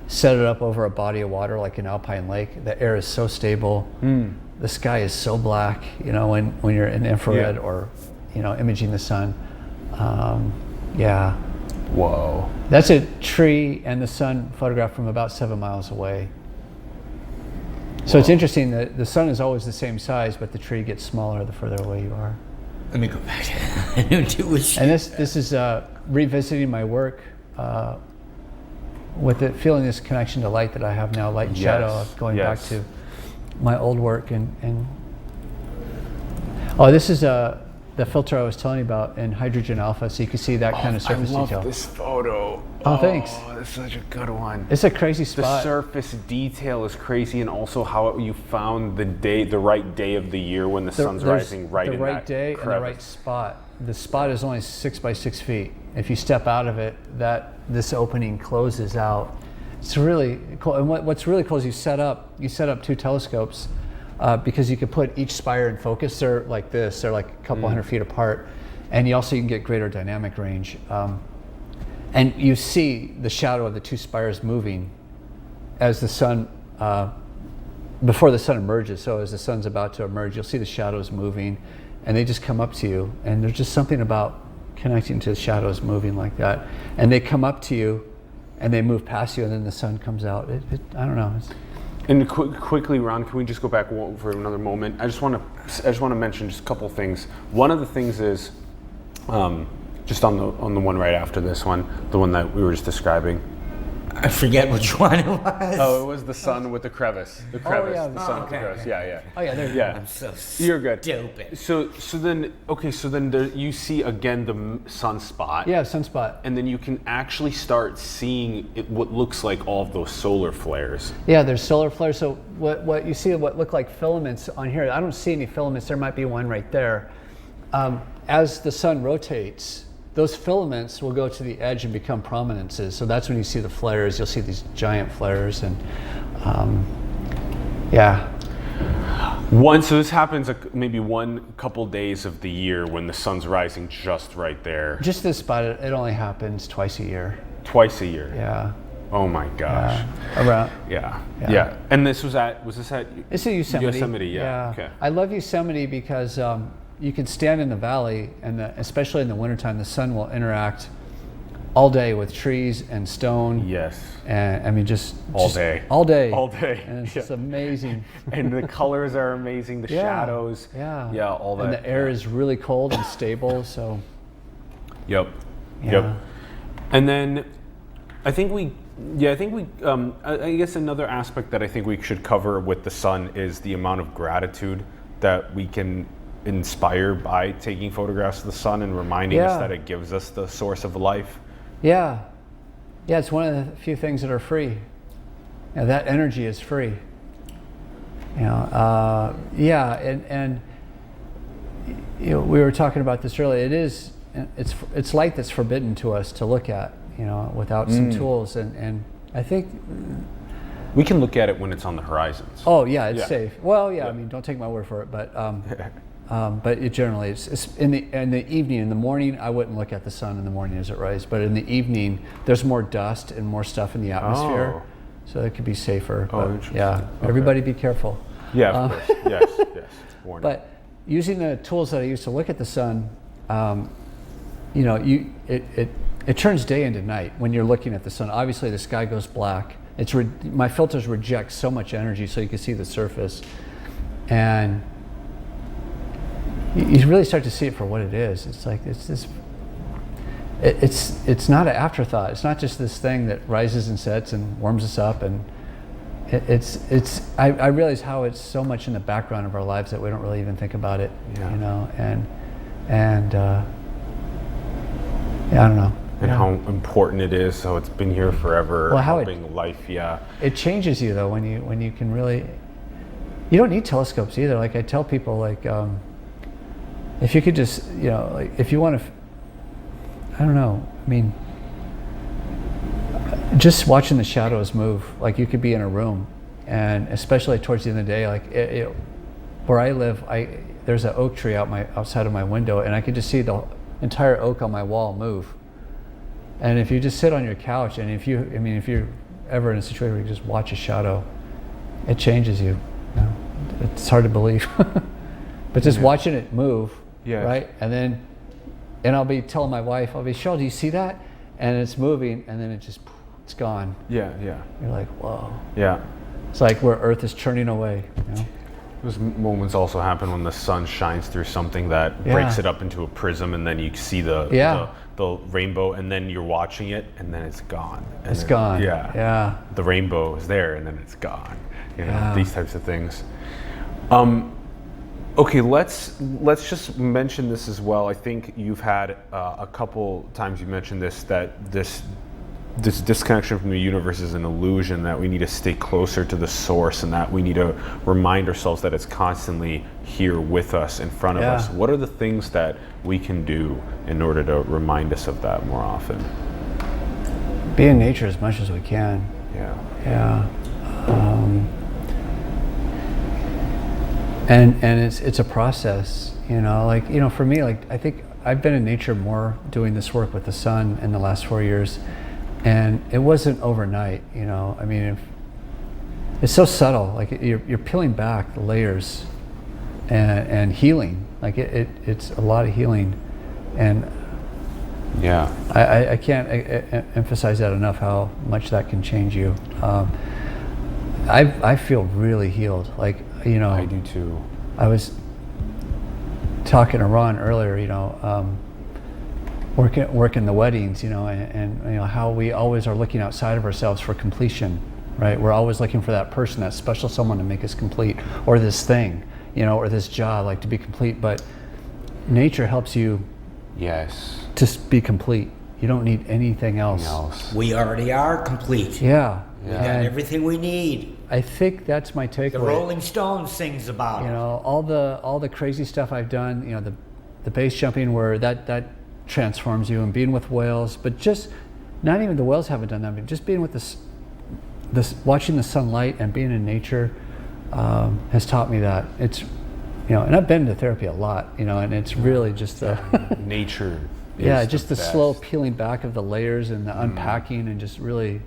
set it up over a body of water like an alpine lake. The air is so stable. The sky is so black. You know, when you're in infrared or, you know, imaging the sun. Yeah. Whoa. That's a tree and the sun photographed from about 7 miles away. So it's interesting that the sun is always the same size, but the tree gets smaller the further away you are. Let me go back to intuition. And this is revisiting my work with it, feeling this connection to light that I have now, light and shadow, going back to my old work. And oh, this is the filter I was telling you about in hydrogen alpha, so you can see that kind of surface detail. I love this photo. Oh, thanks. That's such a good one. It's a crazy spot. The surface detail is crazy, and also how you found the right day of the year when the sun's rising right in that the right day crevice. and the right spot. The spot is only 6 by 6 feet. If you step out of it, this opening closes out. It's really cool. And what's really cool is you set up 2 telescopes because you can put each spire in focus. They're like this. They're like a couple hundred feet apart, and you can get greater dynamic range. And you see the shadow of the 2 spires moving as the sun, before the sun emerges. So as the sun's about to emerge, you'll see the shadows moving, and they just come up to you. And there's just something about connecting to the shadows moving like that. And they come up to you, and they move past you, and then the sun comes out. I don't know. And quickly, Ron, can we just go back for another moment? I just want to mention just a couple things. One of the things is, just on the one right after this one, the one that we were just describing. I forget which one it was. Oh, it was the sun with the crevice. The crevice. yeah, The sun okay, with the crevice. okay. Yeah. Oh yeah, there. Yeah. I'm so You're good. stupid. So then there, you see again the sunspot. Yeah, sunspot. And then you can actually start seeing what looks like all of those solar flares. Yeah, there's solar flares. So what you see, what look like filaments on here, I don't see any filaments. There might be one right there. As the sun rotates, those filaments will go to the edge and become prominences. So that's when you see the flares. You'll see these giant flares, and So this happens maybe one couple days of the year when the sun's rising just right there. Just this spot, it only happens twice a year. Twice a year. Yeah. Oh my gosh. Around. Yeah. And this was at It's at Yosemite. Yosemite, yeah. Okay. I love Yosemite because you can stand in the valley, and especially in the wintertime, the sun will interact all day with trees and stone. Yes. And I mean, just all day. All day. All day. And it's just amazing. And the colors are amazing, the shadows. Yeah. Yeah, all that. And the air is really cold and stable, so. Yep. Yeah. Yep. And then I guess another aspect that I think we should cover with the sun is the amount of gratitude that we can inspire by taking photographs of the sun and reminding us that it gives us the source of life. Yeah. Yeah, it's one of the few things that are free. Yeah, that energy is free. You know, and you know, we were talking about this earlier. It's light that's forbidden to us to look at, you know, without some tools, and I think we can look at it when it's on the horizons. Oh yeah, it's safe. Well, I mean, don't take my word for it, but generally it's in the evening. In the morning, I wouldn't look at the sun in the morning as it rises, but in the evening, there's more dust and more stuff in the atmosphere, so it could be safer. Interesting. Yeah, everybody be careful. Yeah, of course. Yes. Warning. But using the tools that I use to look at the sun, you know, it turns day into night when you're looking at the sun. Obviously, the sky goes black. My filters reject so much energy, so you can see the surface, and you really start to see it for what it is. It's like it's not an afterthought. It's not just this thing that rises and sets and warms us up, and I realize how it's so much in the background of our lives that we don't really even think about it. Yeah. You know, and I don't know. And how important it is. So it's been here forever, Well, helping life. Yeah. It changes you though when you can really. You don't need telescopes either. Like I tell people, like if you could just, you know, like if you want to, I don't know. I mean, just watching the shadows move. Like you could be in a room, and especially towards the end of the day, like where I live, there's an oak tree outside of my window, and I can just see the entire oak on my wall move. And if you just sit on your couch, and if you're ever in a situation where you just watch a shadow, it changes you. It's hard to believe, but just watching it move, right? And I'll be telling my wife, Cheryl, do you see that? And it's moving, and then it's gone. Yeah. You're like, whoa. Yeah. It's like where Earth is churning away. Those moments also happen when the sun shines through something that breaks it up into a prism, and then you see the rainbow, and then you're watching it, and then it's gone. And it's gone. Yeah. The rainbow is there, and then it's gone. These types of things. Okay, let's just mention this as well. I think you've had a couple times you mentioned that this disconnection from the universe is an illusion, that we need to stay closer to the source, and that we need to remind ourselves that it's constantly here with us, in front of us. What are the things that we can do in order to remind us of that more often? Be in nature as much as we can. Yeah. And it's a process, for me, I think I've been in nature more doing this work with the sun in the last 4 years, and it wasn't overnight, it's so subtle, you're peeling back the layers and healing, it's a lot of healing, and I can't emphasize that enough, how much that can change you. I feel really healed, I do too. I was talking to Ron earlier, working the weddings, and how we always are looking outside of ourselves for completion, right? We're always looking for that person, that special someone to make us complete, or this thing, or this job, to be complete. But nature helps you, to be complete. You don't need anything else. We already are complete. Yeah. We got everything we need. I think that's my takeaway. The Rolling Stones sings about it. All the crazy stuff I've done, the base jumping, where that transforms you, and being with whales, but just not even the whales haven't done that, but just being with this watching the sunlight and being in nature has taught me that. It's and I've been to therapy a lot, and it's really just the nature. Just the slow peeling back of the layers and the unpacking, and just really.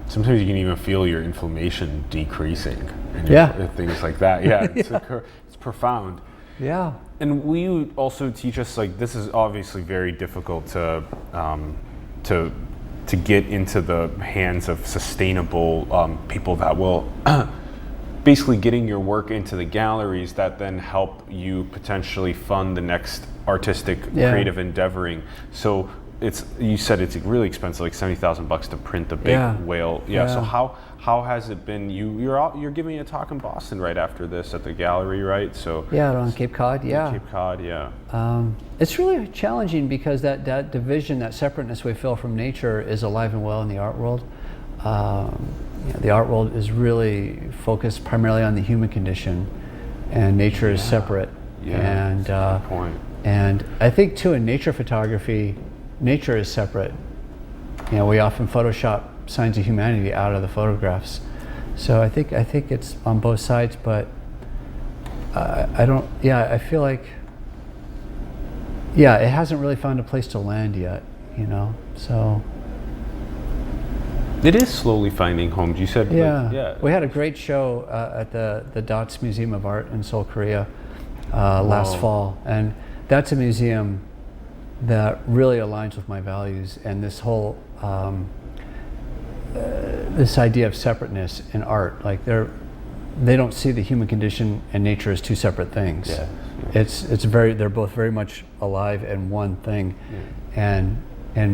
Sometimes you can even feel your inflammation decreasing. And things like that. It's profound. Yeah. And will you also teach us, this is obviously very difficult to get into the hands of sustainable people that will basically getting your work into the galleries that then help you potentially fund the next artistic creative endeavoring. So you said it's really expensive, like $70,000 to print a big whale. So how has it been? You're giving a talk in Boston right after this at the gallery, right? So on Cape Cod. Cape Cod. It's really challenging because that division, that separateness we feel from nature, is alive and well in the art world. The art world is really focused primarily on the human condition, and nature is separate. That's a good point. And I think too, in nature photography, nature is separate. We often Photoshop signs of humanity out of the photographs. So I think it's on both sides, but I feel like it hasn't really found a place to land yet, so. It is slowly finding homes. You said, we had a great show at the Dots Museum of Art in Seoul, Korea last fall, and that's a museum that really aligns with my values, and this whole this idea of separateness in art. They don't see the human condition and nature as two separate things. They're both very much alive and one thing. And I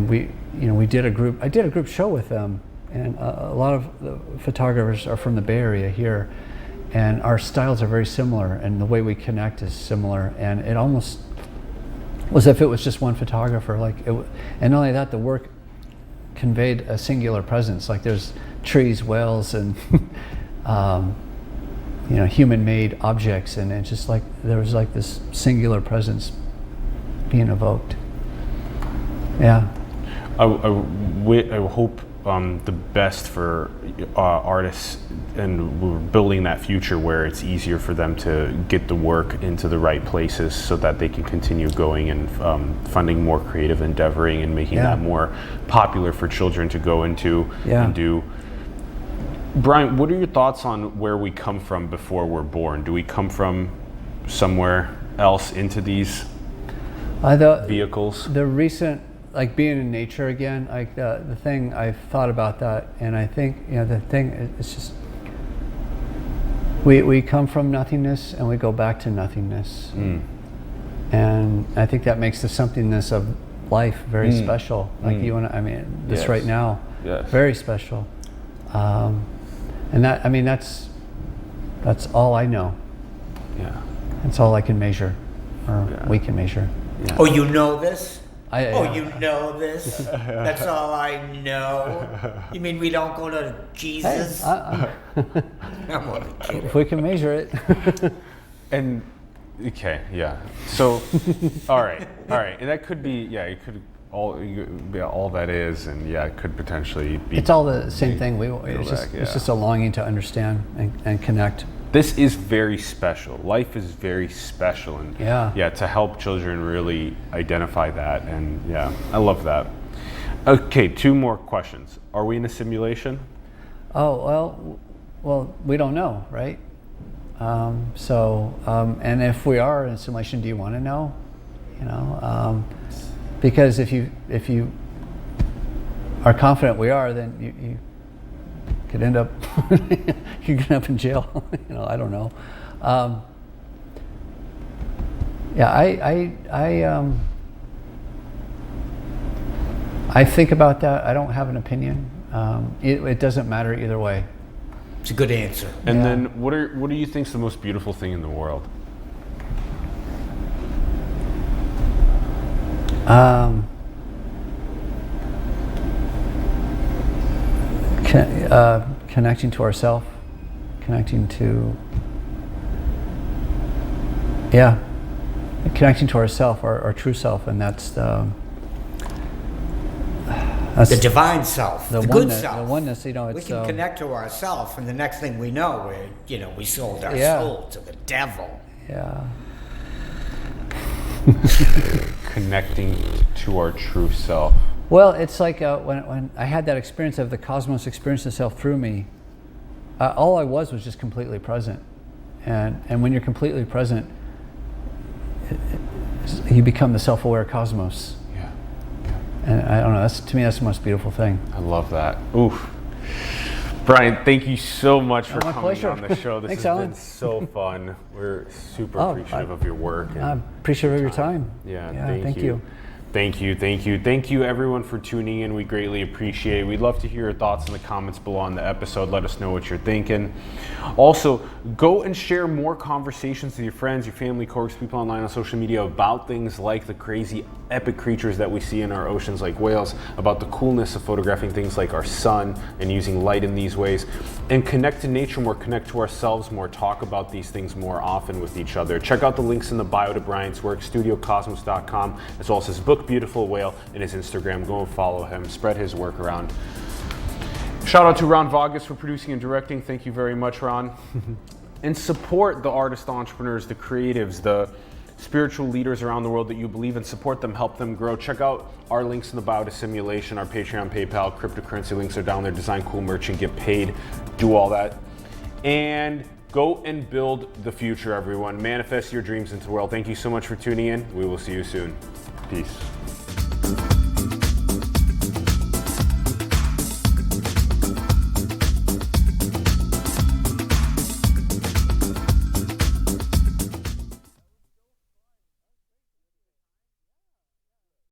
did a group show with them, and a lot of the photographers are from the Bay Area here, and our styles are very similar, and the way we connect is similar, and it almost was if it was just one photographer. And not only that, the work conveyed a singular presence. There's trees, whales, and human-made objects, and it's just there was this singular presence being evoked. I hope the best for artists, and we're building that future where it's easier for them to get the work into the right places so that they can continue going and funding more creative endeavoring and making that more popular for children to go into and do. Bryant, what are your thoughts on where we come from before we're born? Do we come from somewhere else into these vehicles? The recent, like being in nature again, like the thing, I've thought about that, and I think, the thing, it's just, we come from nothingness and we go back to nothingness. And I think that makes the somethingness of life very special. Like you and this right now, very special. And that, that's all I know. Yeah. That's all I can measure, or we can measure. Yeah. Oh, you know this? Yeah. You know this? That's all I know? You mean we don't go to Jesus? Hey, I'm only kidding. if we can measure it. And okay, yeah. So, all right, and that could be, it could all that is, and it could potentially be. It's all the same thing. It's just a longing to understand and connect. This is very special. Life is very special, and to help children really identify that, and I love that. Okay, 2 more questions. Are we in a simulation? Oh, well, we don't know, right? And if we are in a simulation, do you want to know? Because if you are confident we are, then you could end up in jail. I don't know. I think about that. I don't have an opinion. It doesn't matter either way. It's a good answer. And then, what do you think is the most beautiful thing in the world? Connecting to ourself, connecting to ourself, our true self, and that's the divine self, the good self, the oneness. We can connect to ourself, and the next thing we know, we sold our soul to the devil. Yeah. Connecting to our true self. Well, it's like when I had that experience of the cosmos experiencing itself through me, all I was just completely present. And when you're completely present, you become the self-aware cosmos. Yeah. And I don't know, to me, that's the most beautiful thing. I love that. Oof. Bryant, thank you so much for coming pleasure. on the show. This Thanks, has Alan. been so fun. We're super appreciative of your work. And I'm appreciative of your time. Yeah, thank you. Thank you everyone for tuning in. We greatly appreciate it. We'd love to hear your thoughts in the comments below on the episode. Let us know what you're thinking. Also, go and share more conversations with your friends, your family, coworkers, people online on social media about things like the crazy epic creatures that we see in our oceans like whales, about the coolness of photographing things like our sun and using light in these ways, and connect to nature more, connect to ourselves more, talk about these things more often with each other. Check out the links in the bio to Bryant's work, studiocosmos.com, as well as his book, Beautiful Whale, and his Instagram. Go and follow him, spread his work around. Shout out to Ron Vargas for producing and directing. Thank you very much, Ron. And support the artists, entrepreneurs, the creatives, the spiritual leaders around the world that you believe in. Support them, help them grow. Check out our links in the bio to Simulation, our Patreon, PayPal, cryptocurrency links are down there. Design cool merch and get paid. Do all that. And go and build the future, everyone. Manifest your dreams into the world. Thank you so much for tuning in. We will see you soon. Peace.